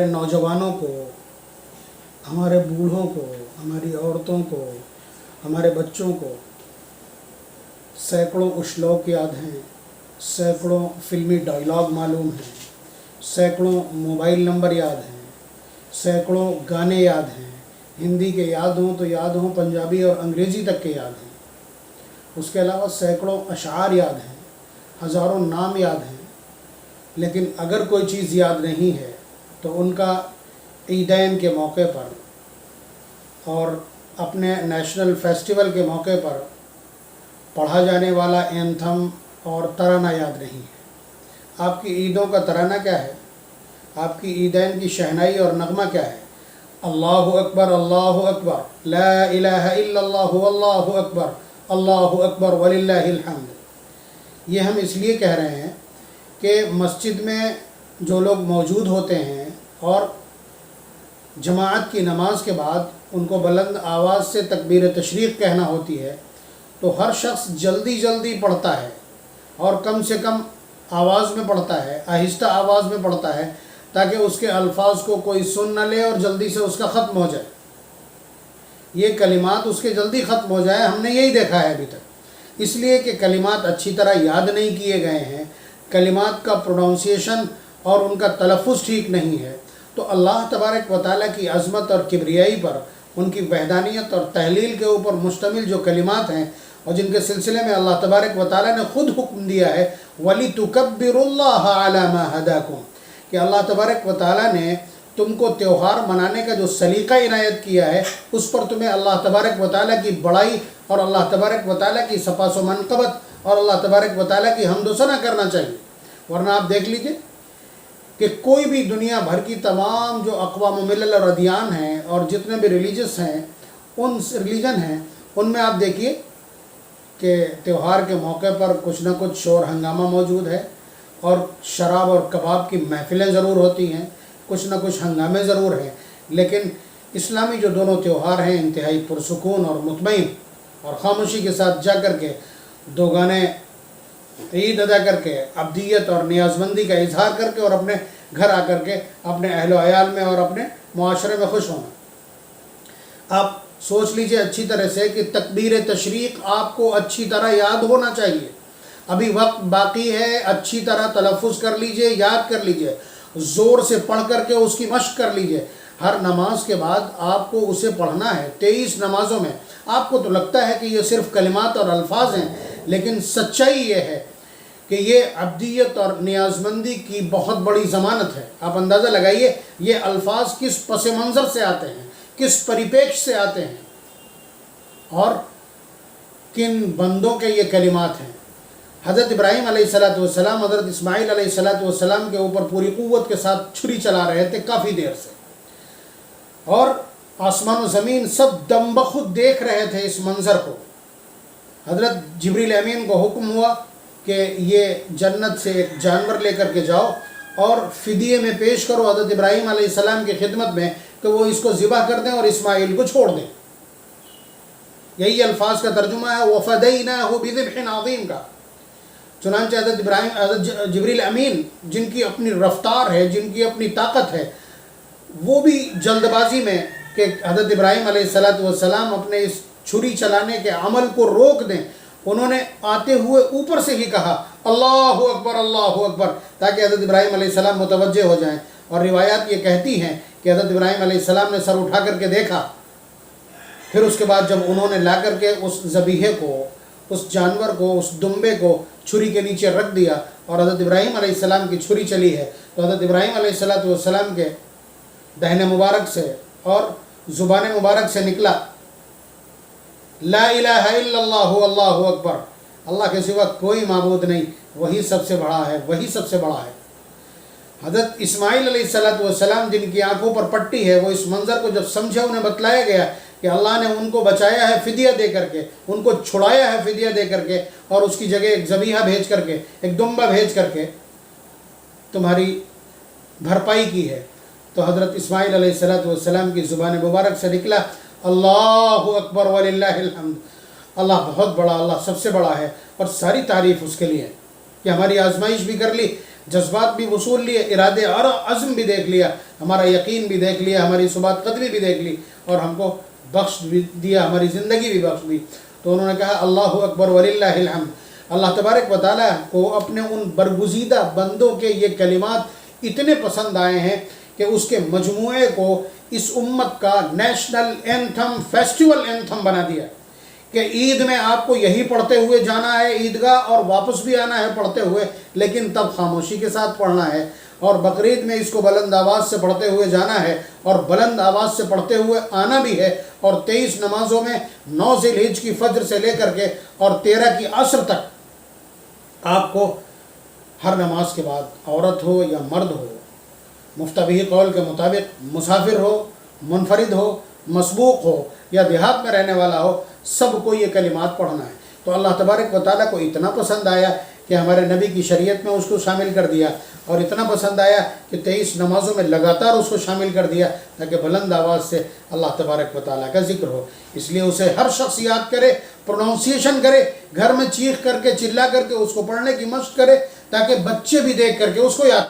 हमारे नौजवानों को, हमारे बूढ़ों को, हमारी औरतों को, हमारे बच्चों को सैकड़ों श्लोक याद हैं, सैकड़ों फिल्मी डायलॉग मालूम हैं, सैकड़ों मोबाइल नंबर याद हैं, सैकड़ों गाने याद हैं, हिंदी के याद हों तो याद हों, पंजाबी और अंग्रेज़ी तक के याद हैं। उसके अलावा सैकड़ों अशार याद हैं, हज़ारों नाम याद हैं। लेकिन अगर कोई चीज़ याद नहीं है तो उनका ईदैन के मौके पर और अपने नेशनल फेस्टिवल के मौके पर पढ़ा जाने वाला एंथम और तराना याद नहीं है। आपकी ईदों का तराना क्या है? आपकी ईदैन की शहनाई और नगमा क्या है? अल्लाहु अकबर, ला इलाहा इल्लल्लाहु, अल्लाहु अकबर वलिल्लाहिल हम्द। ये हम इसलिए कह रहे हैं कि मस्जिद में जो लोग मौजूद होते हैं और जमाअत की नमाज के बाद उनको बुलंद आवाज़ से तकबीर तशरीक़ कहना होती है, तो हर शख्स जल्दी जल्दी पढ़ता है और कम से कम आवाज़ में पढ़ता है, आहिस्ता आवाज़ में पढ़ता है, ताकि उसके अल्फाज को कोई सुन न ले और जल्दी से उसका ख़त्म हो जाए, ये कलिमात उसके जल्दी ख़त्म हो जाए। हमने यही देखा है अभी तक, इसलिए कि कलिमात अच्छी तरह याद नहीं किए गए हैं, कलिमात का प्रोनाउंसिएशन और उनका तलफ़ुज़ ठीक नहीं है। तो अल्लाह तबारक व तआला की अज़मत और किब्रियाई पर, उनकी वहदानियत और तहलील के ऊपर मुश्तमिल जो कलिमात हैं और जिनके सिलसिले में अल्लाह तबारक व तआला ने ख़ुद हुक्म दिया है वलितुकब्बिरुल्लाह अला मा हदाकुम, कि अल्लाह तबारक व तआला ने तुमको त्यौहार मनाने का जो सलीक़ा इनायत किया है उस पर तुम्हें अल्लाह तबारक व तआला की बड़ाई और अल्लाह तबारक व तआला की सपास व मनक़बत और अल्लाह तबारक व तआला की हम्द व सना करना चाहिए। वरना आप देख लीजिए कि कोई भी दुनिया भर की तमाम जो अक़वाम मिल्लल और अदियान हैं और जितने भी रिलीजस हैं, उन रिलीजन हैं, उनमें आप देखिए कि त्यौहार के मौके पर कुछ ना कुछ शोर हंगामा मौजूद है और शराब और कबाब की महफ़िलें ज़रूर होती हैं, कुछ ना कुछ हंगामे ज़रूर हैं। लेकिन इस्लामी जो दोनों त्यौहार हैं इंतहाई पुरसुकून और मुतमईन और ख़ामोशी के साथ जा कर के दो गाने ईद अदा करके अब्दियत और नियाज़मंदी का इजहार करके और अपने घर आकर के अपने अहलो अयाल में और अपने मुआशरे में खुश होना। आप सोच लीजिए अच्छी तरह से कि तकबीर तशरीक़ आपको अच्छी तरह याद होना चाहिए। अभी वक्त बाकी है, अच्छी तरह तलफ़ुज़ कर लीजिए, याद कर लीजिए, ज़ोर से पढ़ करके उसकी मश्क कर लीजिए। हर नमाज के बाद आपको उसे पढ़ना है। 23 नमाज़ों में आपको तो लगता है कि ये सिर्फ़ कलिमात और अल्फाज हैं, लेकिन सच्चाई ये है कि ये अब्दियत और नियाज़मंदी की बहुत बड़ी ज़मानत है। आप अंदाज़ा लगाइए ये अल्फाज किस पस मंज़र से आते हैं, किस परिपेक्ष से आते हैं और किन बंदों के ये कलिमात हैं। हज़रत इब्राहीम अलैहिस्सलाम हज़रत इस्माईल अलैहिस्सलाम के ऊपर पूरी क़ुव्वत के साथ छुरी चला रहे थे काफ़ी देर से, और आसमान व ज़मीन सब दम बखुद देख रहे थे इस मंज़र को। हज़रत जिब्रील अमीन को हुक्म हुआ कि ये जन्नत से एक जानवर लेकर के जाओ और फ़िदिये में पेश करो हज़रत इब्राहीम अलैहिस्सलाम की खिदमत में कि वो इसको ज़िबा कर दें और इस्माईल को छोड़ दें। यही अल्फाज का तर्जुमा है वफ़दैनाहु बिज़िब्हिन अज़ीम का। चुनांचे हज़रत जिब्रील अमीन, जिनकी अपनी रफ्तार है, जिनकी अपनी ताकत है, वो भी जल्दबाजी में कि हज़रत इब्राहीम अलैहिस्सलाम अपने इस छुरी चलाने के अमल को रोक दें, उन्होंने आते हुए ऊपर से ही कहा अल्लाहु अकबर, ताकि हज़रत इब्राहीम अलैहिस्सलाम मुतवज्जे हो जाएं। और रिवायात ये कहती हैं कि हज़रत इब्राहीम अलैहिस्सलाम ने सर उठा करके देखा, फिर उसके बाद जब उन्होंने ला करके उस ज़बीहे को, उस जानवर को, उस दुम्बे को छुरी के नीचे रख दिया और हज़रत इब्राहीम अलैहिस्सलाम की छुरी चली है, तो हज़रत इब्राहीम अलैहिस्सलाम के दहने मुबारक से और ज़ुबान मुबारक से निकला ला इलाहा इल्लल्लाहु अल्लाहु अकबर, अल्लाह के सिवा कोई माबूद नहीं, वही सबसे बड़ा है, वही सबसे बड़ा है। हज़रत इस्माईल अलैहिस्सलाम जिनकी आंखों पर पट्टी है, वो इस मंज़र को जब समझे, उन्हें बतलाया गया कि अल्लाह ने उनको बचाया है फ़िदिया दे करके, उनको छुड़ाया है फ़िदिया दे करके, और उसकी जगह एक ज़बीहा भेज करके, एक दुम्बा भेज करके तुम्हारी भरपाई की है। तो हज़रत इस्माईल अलैहिस्सलाम की ज़ुबान मुबारक से निकला अल्लाहु अकबर वलिल्लाहिल हम्द, अल्लाह बहुत बड़ा, अल्लाह सबसे बड़ा है और सारी तारीफ़ उसके लिए कि हमारी आजमाइश भी कर ली, جذبات بھی وصول لیے، ارادے اور عزم بھی دیکھ لیا، ہمارا یقین بھی دیکھ لیا، ہماری ثبات قدمی بھی دیکھ لی، اور ہم کو بخش بھی دیا، ہماری زندگی بھی بخش دی۔ تو انہوں نے کہا اللہ اکبر وللہ الحمد۔ اللہ تبارک و تعالیٰ کو اپنے ان برگزیدہ بندوں کے یہ کلمات اتنے پسند آئے ہیں کہ اس کے مجموعے کو اس امت کا نیشنل اینتھم، فیسٹیول اینتھم بنا دیا کہ عید میں آپ کو یہی پڑھتے ہوئے جانا ہے عیدگاہ، اور واپس بھی آنا ہے پڑھتے ہوئے، لیکن تب خاموشی کے ساتھ پڑھنا ہے، اور بقرعید میں اس کو بلند آواز سے پڑھتے ہوئے جانا ہے اور بلند آواز سے پڑھتے ہوئے آنا بھی ہے، اور 23 نمازوں میں 9 ذی الحجہ کی فجر سے لے کر کے اور 13 کی عصر تک آپ کو ہر نماز کے بعد، عورت ہو یا مرد ہو، مفتبی قول کے مطابق مسافر ہو، منفرد ہو، مسبوق ہو یا دیہات میں رہنے والا ہو، سب کو یہ کلمات پڑھنا ہے۔ تو اللہ تبارک و تعالیٰ کو اتنا پسند آیا کہ ہمارے نبی کی شریعت میں اس کو شامل کر دیا، اور اتنا پسند آیا کہ 23 نمازوں میں لگاتار اس کو شامل کر دیا تاکہ بلند آواز سے اللہ تبارک و تعالیٰ کا ذکر ہو۔ اس لیے اسے ہر شخص یاد کرے، پروننسیشن کرے، گھر میں چیخ کر کے چلا کر کے اس کو پڑھنے کی مشق کرے، تاکہ بچے بھی دیکھ کر کے اس کو یاد